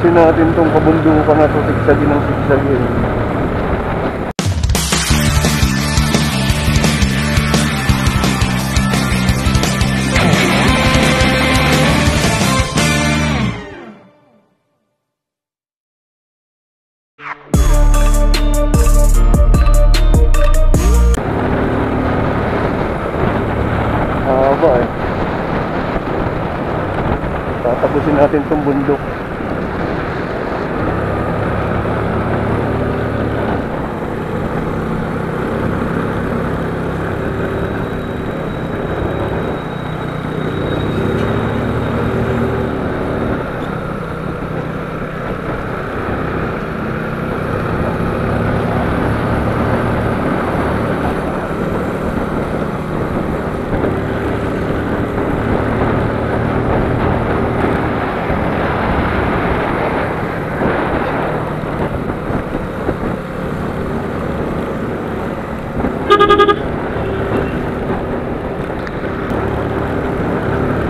Tatapusin natin tong kabundukan na to, sigsagin ng sigsagin. Haba eh. Tatapusin natin tong bundok.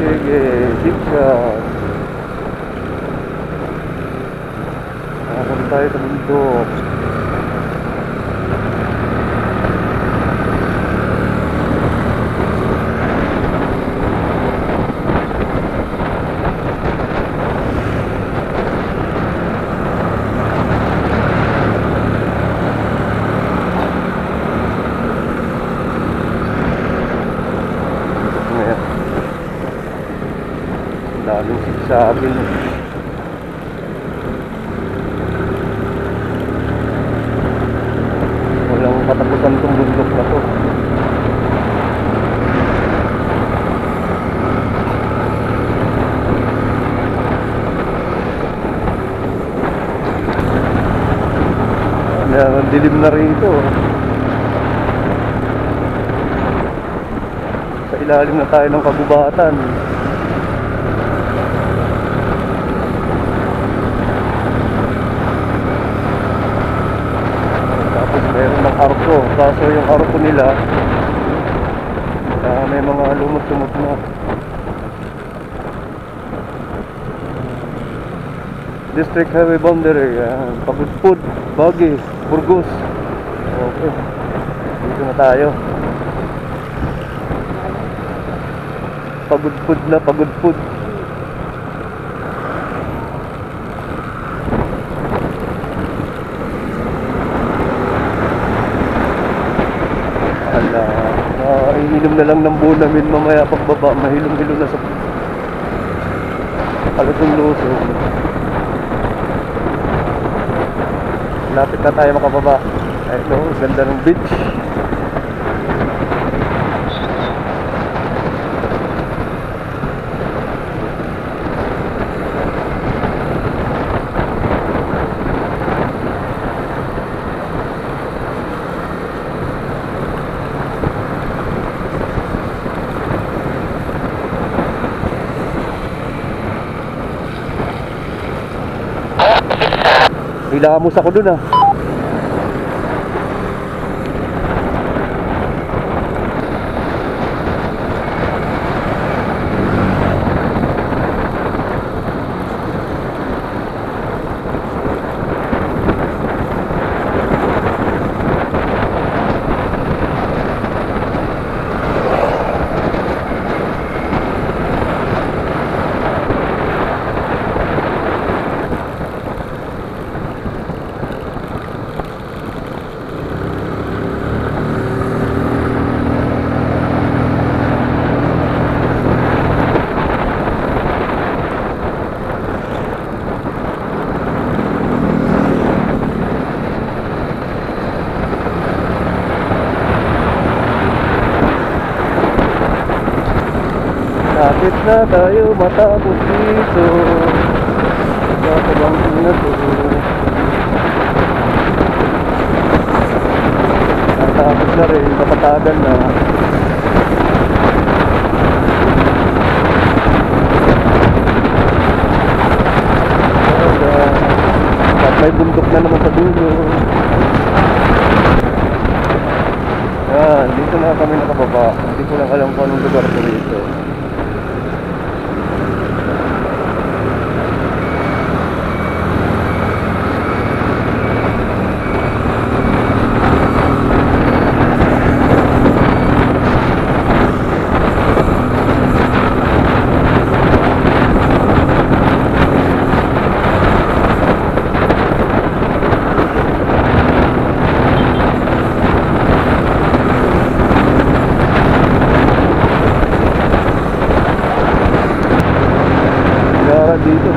Sige, zigzag. Nakapunta tayo sa bundok. Daming sigsagin. Walang katapusan tong bundok na to. Ang dilim na rito. Sa ilalim na tayo ng kagubatan. Meron ng arko, kaso yung arko nila may mga lumot-lumot na. District Highway Boundary, Pagudpud, Baguio, Burgos. Okay, dito na tayo. Pagudpud na, Pagudpud. Iinom na lang ng Bonamine mamaya pagbaba, mahilong-hilo na sa Kalusong Lusong. Lapit na tayo makababa. Ito, ganda ng beach. Hilamos ako dun ah. Bakit na tayo matapos dito? Kakabang na to. Natapos na rin, kapatagan na. At may bundok na naman sa dulo. Yan, dito na kami nakababa. Hindi ko lang alam kung anong lugar ko dito.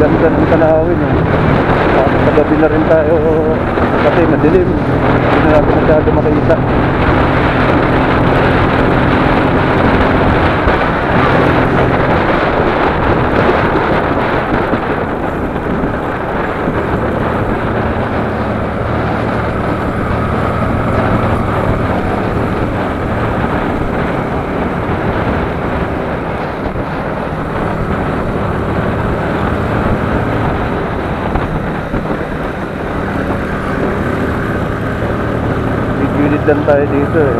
ganda ng tanawin eh. Sa gabi na rin tayo kasi madilim. Hindi na natin masyado makita. Dan tayo dito eh.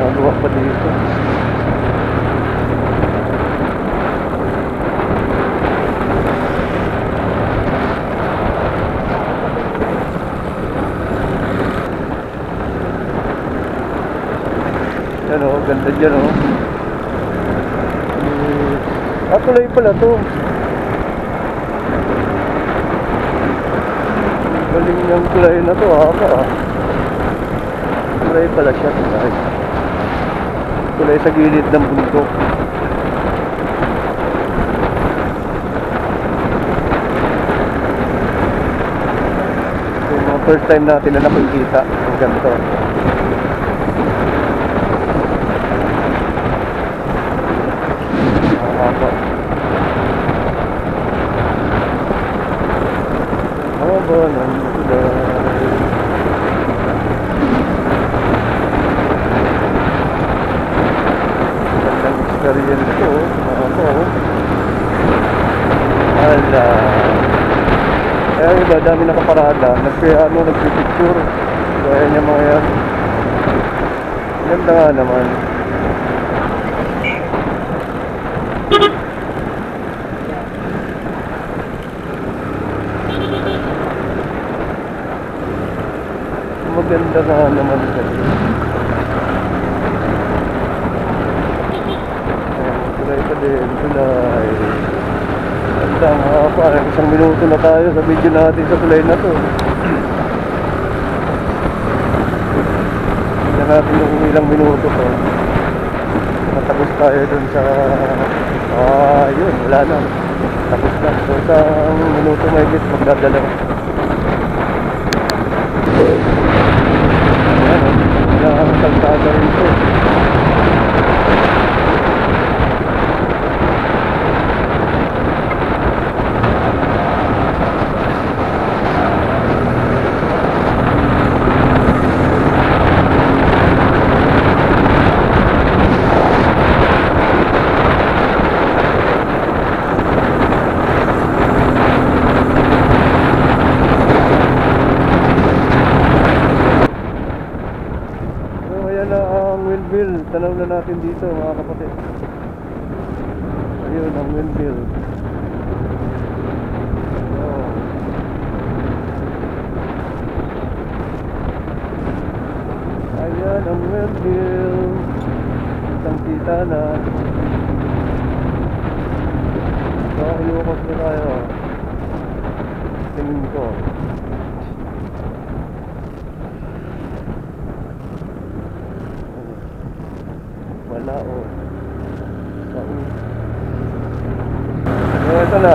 Nagawa pa dito. Yan o, ganda dyan o. Tulay pala to. Galing yung tulay na to, haba ah. Tulay pala siya, tulay. Tulay sa gilid ng bundok. Yung mga first time natin na nakikita ang ganito. Haba. Haba ng tulay. Gandang experience ko. Haba oh. Hala. Kaya iba, dami nakaparada. Nagpipicture. Kaya niya mga yan. Ganda nga naman. Maganda nga naman kasi. Tulay pa din, tulay. Ganda nga, parang 1 minuto na tayo sa video natin sa tulay na to. Tignan natin yung ilang minuto to. Matapos tayo dun sa... yun, wala na. Tapos na. So, sa minuto may bit magdadala. Ang kalsada rito. Tanaw na natin dito mga kapatid. Ayun ang windmill. Ayan ang windmill. Isang kita na. So, iukos na tayo. Tingin ko. Wala o. So ito na,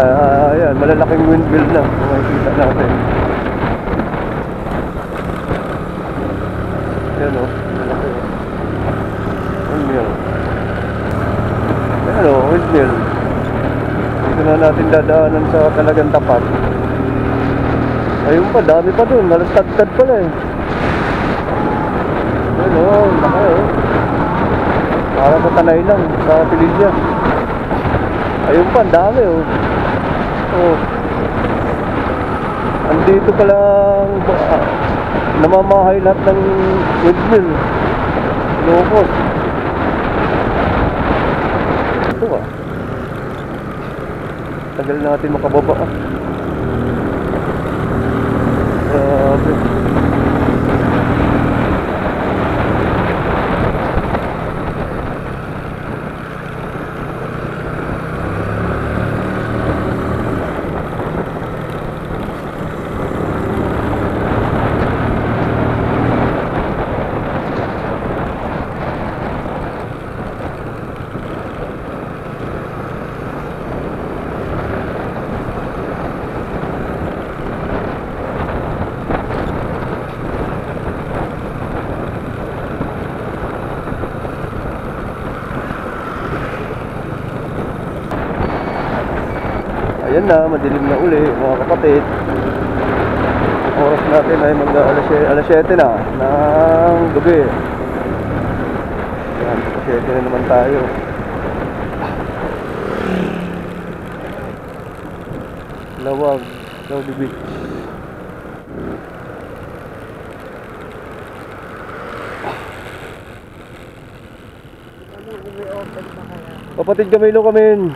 ayan, malalaking windmill na kung makikita natin. Ayan o, malaki o. Windmill. Ayan o, windmill. Dito na natin dadaanan sa talagang tapat. Ayun pa, dami pa dun, malastagtad pala eh. Ayan o, laki o. Para sa tanay lang, sa Pililya. Ayun pa, ang dami oh. Oh. Andito palang namamahay lahat ng windmill. Locos. Ito ah. Tagal natin makababa ah. Grabe. Ayan na, madilim na uli mga kapatid. Ang oras natin ay alas 7 na ng gabi. Ayan, alas 7 na naman tayo. Lawag, Saudi Beach. Kapatid Camilo kami.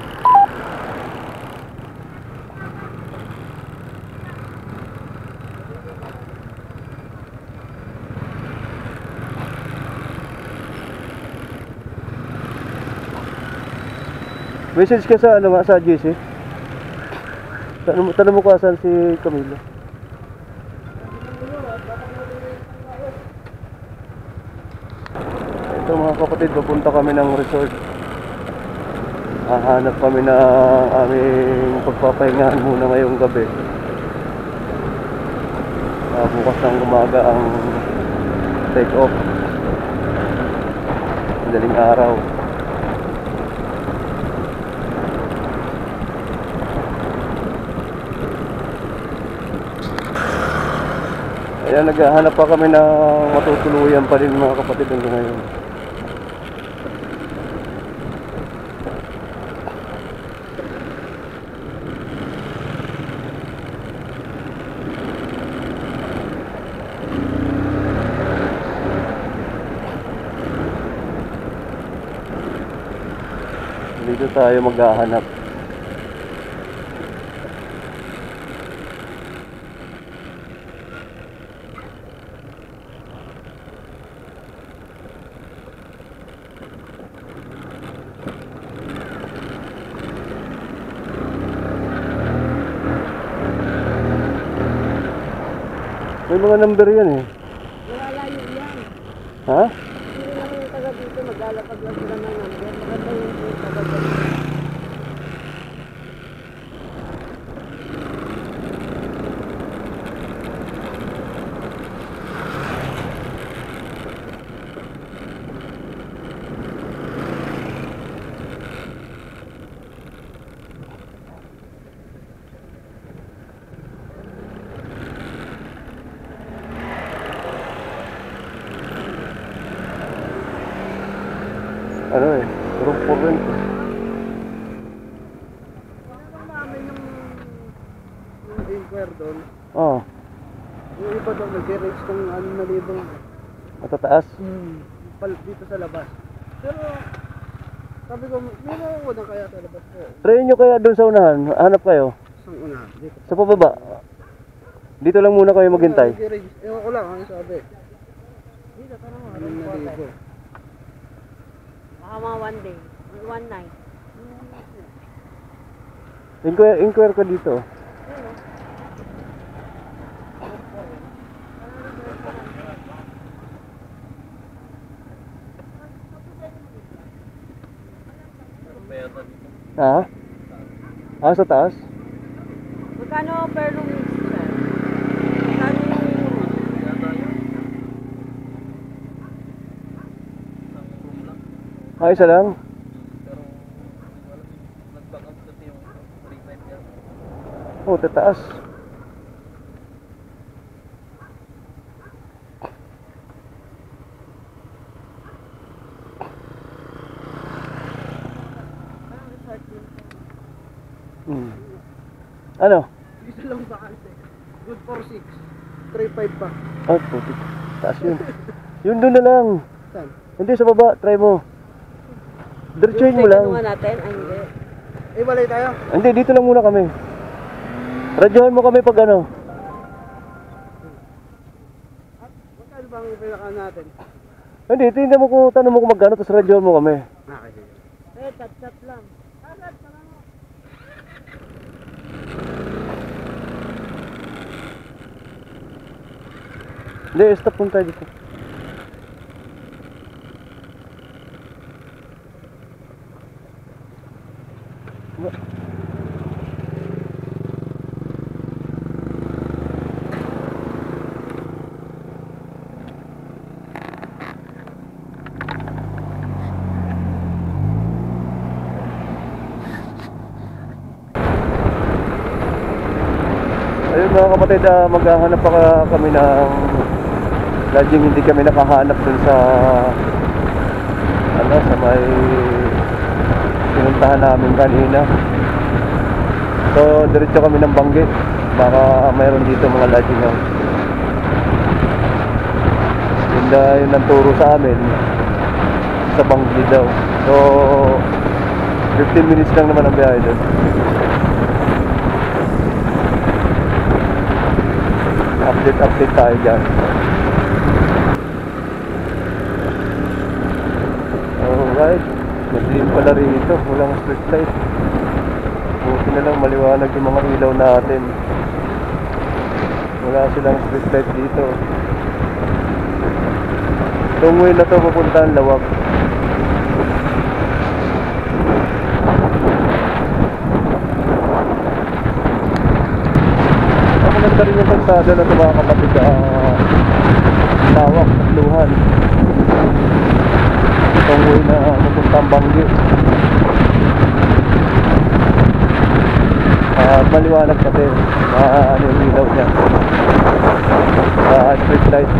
Message ka sa ano sa GC. Tanong mo ko asan si Camilo. Ito mga kapatid, pupunta kami ng resort. Hahanap kami ng aming pagpapahingahan muna ngayong gabi. Bukas ng umaga ang take off. Madaling araw. Ayan, naghahanap pa kami ng matutuluyan pa rin mga kapatid hanggang ngayon. Dito tayo maghahanap. May mga number yan eh. Malalayo yan. Ha? Hindi naman yung taga dito, maglalapag lang sila ng number. Maganda yung taga dito. Ano eh, room for rent. Ano bang namin yung inquire doon? Oh, Yung iba doon, nag-reach kung 6,000. matataas. Dito sa labas. Pero, sabi ko, meron ako na kaya sa labas ko. Try nyo kaya doon sa unahan, hanap kayo. Saan una? Dito. Sa pababa. Dito lang muna kayo maghintay. Nag-reach. Ewan ko lang, ano sabi? Dito, tanong mo. 6,000. Baka mga 1 day. 1 night. Inquire ka dito. Ha? Ah, sa taas? Magkano per room, sir? Magkano yung room? Ah, isa lang? Oh, tataas. Ano? Isa lang bakante. Good for 6. 3,500 pa. Oh, putik. Taas yun. Yun doon na lang. Saan? Hindi, sa baba. Try mo. Diretsuhin mo lang. Tanungan natin? Ay, hindi. Eh, balay tayo. Hindi, dito lang muna kami. Radyohan mo kami pag ano. Magkano bang pinaka natin? Hindi, tingnan mo kung tanong mo kung magkano, tapos radyohan mo kami. Okay. Eh, chat lang. Chat, mo. Hindi, stop muna tayo dito. mga kapatid, maghahanap pa kami ng lodging. Hindi kami nakahanap dun sa sa may pinuntahan namin kanina. So diretso kami ng Banggit, baka mayroon dito mga lodging house. Yun ang turo sa amin, sa Banggit daw. So 15 minutes lang naman ang biyahe doon. Update tayo dyan. Alright, madilim pala rito, walang street light. Buti na lang maliwanag yung mga ilaw natin. Wala silang street light dito. Itong way na to pupuntahan Lawag. Maganda rin yung kalsada na ito mga kapatid, Tawak, Luhan. Itong way na pupuntang Banggit. Maliwanag kasi ano yung ilaw niya sa street light.